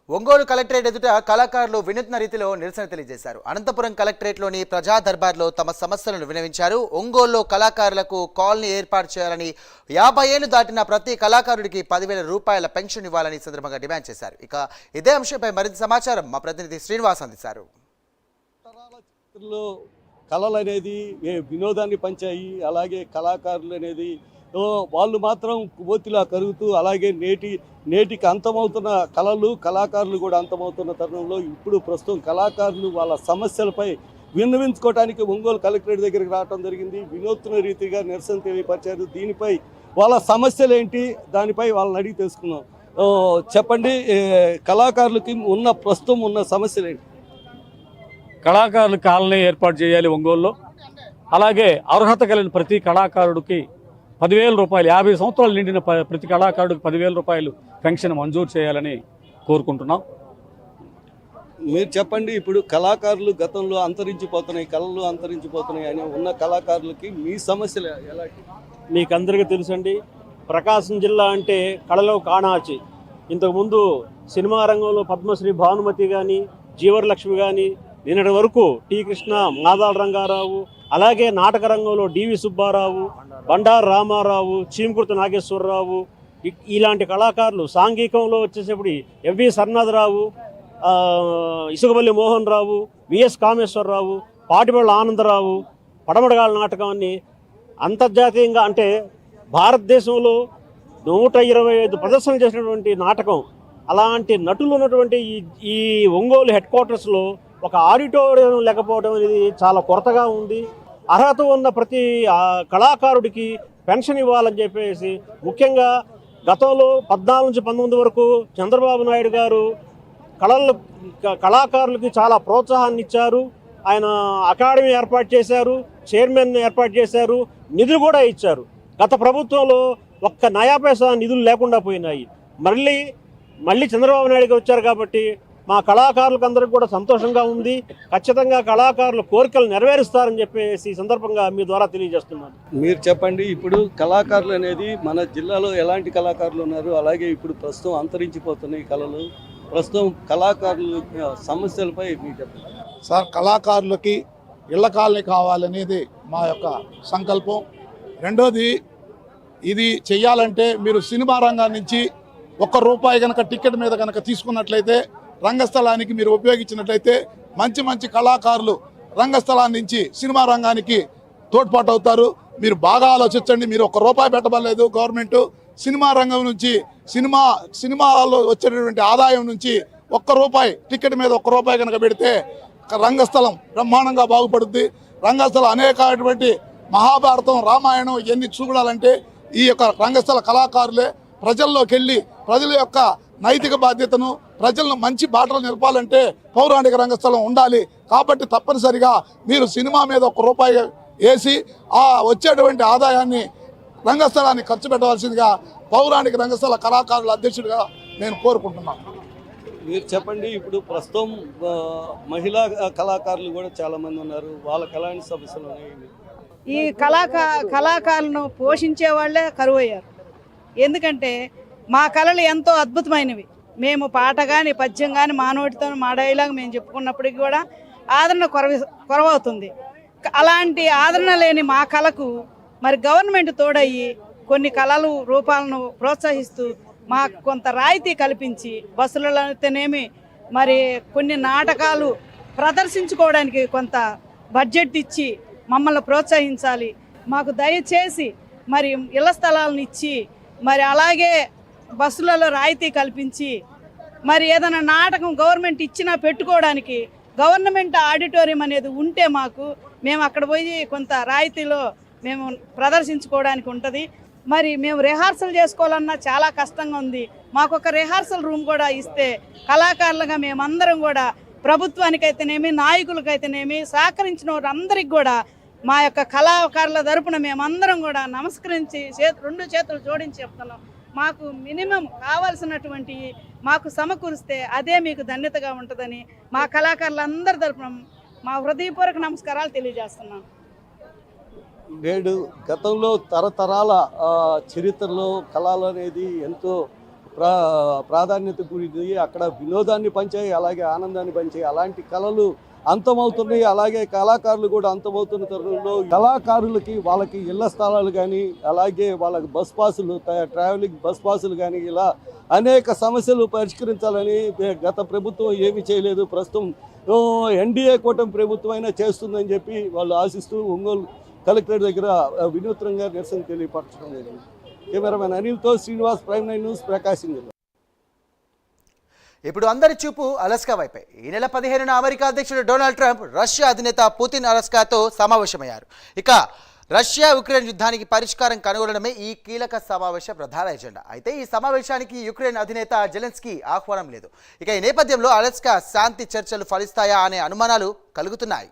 Ongole collectorate ఎదుట కళాకారులు వినూత్న రీతిలో నిరసన తెలియజేశారు. అనంతపురం కలెక్టరేట్లోని ప్రజా దర్బార్లో తమ సమస్యలను విన్నవించారు. ఒంగోలులో కళాకారులకు కాలనీ ఏర్పాటు చేయాలని, 50 ఏళ్లు దాటిన ప్రతి కళాకారుడికి 10,000 రూపాయల పెన్షన్ ఇవ్వాలని సందర్భంగా డిమాండ్ చేశారు. ఇక ఇదే అంశంపై మరింత సమాచారం మా ప్రతినిధి శ్రీనివాస్ అందిస్తారు. కళలు అనేది వినోదాన్ని పంచాయి. అలాగే కళాకారులు అనేది వాళ్ళు మాత్రం కొవ్వొత్తిలా కరుగుతూ, అలాగే నేటికి అంతమవుతున్న కళాకారులు కూడా అంతమవుతున్న తరుణంలో ఇప్పుడు ప్రస్తుతం కళాకారులు వాళ్ళ సమస్యలపై విన్నవించుకోవడానికి ఒంగోలు కలెక్టరేట్ దగ్గరికి రావడం జరిగింది. వినూత్న రీతిగా నిరసన తెలియపరిచారు. దీనిపై వాళ్ళ సమస్యలు ఏంటి, దానిపై వాళ్ళని అడిగి తెలుసుకున్నాం. చెప్పండి, కళాకారులకి ప్రస్తుతం ఉన్న సమస్యలు ఏంటి? కళాకారులు కాలనీ ఏర్పాటు చేయాలి ఒంగోలులో. అలాగే అర్హత కలిగిన ప్రతి కళాకారుడికి 10,000 రూపాయలు, 50 సంవత్సరాలు నిండిన ప్రతి కళాకారుడికి 10,000 రూపాయలు పెన్షన్ మంజూరు చేయాలని కోరుకుంటున్నాం. మీరు చెప్పండి, ఇప్పుడు కళాకారులు గతంలో అంతరించిపోతున్నాయి, కళలు అంతరించిపోతున్నాయి అని ఉన్న కళాకారులకి మీ సమస్యలు ఎలా? మీకు అందరికీ తెలుసండి, ప్రకాశం జిల్లా అంటే కళలో కాణాచి. ఇంతకుముందు సినిమా రంగంలో పద్మశ్రీ భానుమతి కానీ, జీవరలక్ష్మి కానీ, నిన్నటి వరకు టి కృష్ణ, మాదాల రంగారావు, అలాగే నాటక రంగంలో డివి సుబ్బారావు, బండారు రామారావు, చీమకుర్తి నాగేశ్వరరావు, ఇలాంటి కళాకారులు. సాంఘికంలో వచ్చేసేప్పుడు ఎంవి సర్నాథరావు, ఇసుకపల్లి మోహన్ రావు, విఎస్ కామేశ్వరరావు, పాటిబళ్ళ ఆనందరావు, పడమడగాల నాటకాన్ని అంతర్జాతీయంగా అంటే భారతదేశంలో 125 ప్రదర్శనలు చేసినటువంటి నాటకం. అలాంటి నటులు ఉన్నటువంటి ఈ ఒంగోలు హెడ్ క్వార్టర్స్లో ఒక ఆడిటోరియం లేకపోవడం అనేది చాలా కొరతగా ఉంది. అర్హత ఉన్న ప్రతి కళాకారుడికి పెన్షన్ ఇవ్వాలని చెప్పేసి, ముఖ్యంగా గతంలో 14 నుంచి 19 వరకు చంద్రబాబు నాయుడు గారు కళాకారులకి చాలా ప్రోత్సాహాన్ని ఇచ్చారు. ఆయన అకాడమీ ఏర్పాటు చేశారు, చైర్మన్ ఏర్పాటు చేశారు, నిధులు కూడా ఇచ్చారు. గత ప్రభుత్వంలో ఒక్క నయా పైసా నిధులు లేకుండా పోయినాయి. మళ్ళీ చంద్రబాబు నాయుడు గారు వచ్చారు కాబట్టి మా కళాకారులకు అందరికీ కూడా సంతోషంగా ఉంది. ఖచ్చితంగా కళాకారుల కోరికలు నెరవేరుస్తారని చెప్పేసి ఈ సందర్భంగా మీ ద్వారా తెలియజేస్తున్నాను. మీరు చెప్పండి, ఇప్పుడు కళాకారులు అనేది మన జిల్లాలో ఎలాంటి కళాకారులు ఉన్నారు, అలాగే ఇప్పుడు ప్రస్తుతం అంతరించిపోతున్నాయి కళలు, ప్రస్తుతం కళాకారులు సమస్యలపై మీరు చెప్పండి. సార్, కళాకారులకి ఇళ్ల కాలనీ కావాలనేది మా యొక్క సంకల్పం. రెండోది, ఇది చెయ్యాలంటే మీరు సినిమా రంగం నుంచి ₹1 కనుక టికెట్ మీద కనుక తీసుకున్నట్లయితే, రంగస్థలానికి మీరు ఉపయోగించినట్లయితే మంచి కళాకారులు రంగస్థలాన్ని నుంచి సినిమా రంగానికి తోడ్పాటు అవుతారు. మీరు బాగా ఆలోచించండి. మీరు ₹1 పెట్టబడలేదు గవర్నమెంట్. సినిమా రంగం నుంచి సినిమాలో వచ్చేటటువంటి ఆదాయం నుంచి ₹1 టికెట్ మీద ₹1 కనుక పెడితే రంగస్థలం బ్రహ్మాండంగా బాగుపడుద్ది. రంగస్థలం అనేకటువంటి మహాభారతం, రామాయణం ఇవన్నీ చూడాలంటే ఈ యొక్క రంగస్థల కళాకారులే ప్రజల్లోకి వెళ్ళి ప్రజల యొక్క నైతిక బాధ్యతను, ప్రజలను మంచి బాటలు నిలపాలంటే పౌరాణిక రంగస్థలం ఉండాలి. కాబట్టి తప్పనిసరిగా మీరు సినిమా మీద ₹1 వేసి ఆ వచ్చేటువంటి ఆదాయాన్ని రంగస్థలాన్ని ఖర్చు పెట్టవలసిందిగా పౌరాణిక రంగస్థల కళాకారుల అధ్యక్షుడిగా నేను కోరుకుంటున్నాను. మీరు చెప్పండి, ఇప్పుడు ప్రస్తుతం మహిళా కళాకారులు కూడా చాలామంది ఉన్నారు, వాళ్ళకి ఎలాంటి సమస్యలు ఉన్నాయి? ఈ కళాకారులను పోషించే వాళ్ళే కరువయ్యారు. ఎందుకంటే మా కళలు ఎంతో అద్భుతమైనవి. మేము పాట కానీ, పద్యం కానీ, మా నోటితో మా డైలాగ్ మేము చెప్పుకున్నప్పటికీ కూడా ఆదరణ కొరవవుతుంది. అలాంటి ఆదరణ లేని మా కళకు మరి గవర్నమెంట్ తోడయ్యి కొన్ని కళలు రూపాలను ప్రోత్సహిస్తూ మాకు కొంత రాయితీ కల్పించి, బస్సులలో అయితేనేమి మరి కొన్ని నాటకాలు ప్రదర్శించుకోవడానికి కొంత బడ్జెట్ ఇచ్చి మమ్మల్ని ప్రోత్సహించాలి. మాకు దయచేసి మరి ఇళ్ల స్థలాలను ఇచ్చి, మరి అలాగే బస్సులలో రాయితీ కల్పించి, మరి ఏదైనా నాటకం గవర్నమెంట్ ఇచ్చినా పెట్టుకోవడానికి గవర్నమెంట్ ఆడిటోరియం అనేది ఉంటే మేము అక్కడ పోయి కొంత రాయితీలో మేము ప్రదర్శించుకోవడానికి ఉంటుంది. మరి మేము రిహార్సల్ చేసుకోవాలన్నా చాలా కష్టంగా ఉంది. మాకు ఒక రిహార్సల్ రూమ్ కూడా ఇస్తే కళాకారులుగా మేమందరం కూడా ప్రభుత్వానికైతేనేమి, నాయకులకైతేనేమి, సహకరించిన వారందరికీ కూడా మా యొక్క కళాకారుల తరపున మేమందరం కూడా నమస్కరించి 2 చేతులు జోడించి చెప్తున్నాం. మాకు మినిమం కావాల్సినటువంటి మాకు సమకూరిస్తే అదే మీకు ధన్యతగా ఉంటుందని మా కళాకారులందరి తరపున మా హృదయపూర్వక నమస్కారాలు తెలియజేస్తున్నాం. నేడు గతంలో తరతరాల చరిత్రలో కళలు అనేది ఎంతో ప్రాధాన్యత కూడింది. అక్కడ వినోదాన్ని పంచాయి, అలాగే ఆనందాన్ని పంచాయి. అలాంటి కళలు అంతమవుతున్నాయి. అలాగే కళాకారులు కూడా అంతమవుతున్న తరుణంలో కళాకారులకి వాళ్ళకి ఇళ్ల స్థలాలు కానీ, అలాగే వాళ్ళకి బస్ పాసులు, ట్రావెలింగ్ బస్ పాసులు కానీ, ఇలా అనేక సమస్యలు పరిష్కరించాలని గత ప్రభుత్వం ఏమీ చేయలేదు. ప్రస్తుతం ఎన్డీఏ కూటమి ప్రభుత్వం అయినా చేస్తుందని చెప్పి వాళ్ళు ఆశిస్తూ ఒంగోలు కలెక్టరేట్ దగ్గర వినూత్నంగా నిరసన తెలియపరచడం జరిగింది. కెమెరామెన్ అనిల్తో శ్రీనివాస్, ప్రైమ్ 9 న్యూస్, ప్రకాశం జిల్లా. ఇప్పుడు అందరి చూపు అలస్కా వైపే. ఈ నెల 15న అమెరికా అధ్యక్షుడు డొనాల్డ్ ట్రంప్ రష్యా అధినేత పుతిన్ అలస్కాతో సమావేశమయ్యారు. ఇక రష్యా ఉక్రెయిన్ యుద్ధానికి పరిష్కారం కనుగొనడమే ఈ కీలక సమావేశ ప్రధాన ఎజెండా. అయితే ఈ సమావేశానికి యుక్రెయిన్ అధినేత జెలెన్స్కీ ఆహ్వానం లేదు. ఇక ఈ నేపథ్యంలో అలస్కా శాంతి చర్చలు ఫలిస్తాయా అనే అనుమానాలు కలుగుతున్నాయి.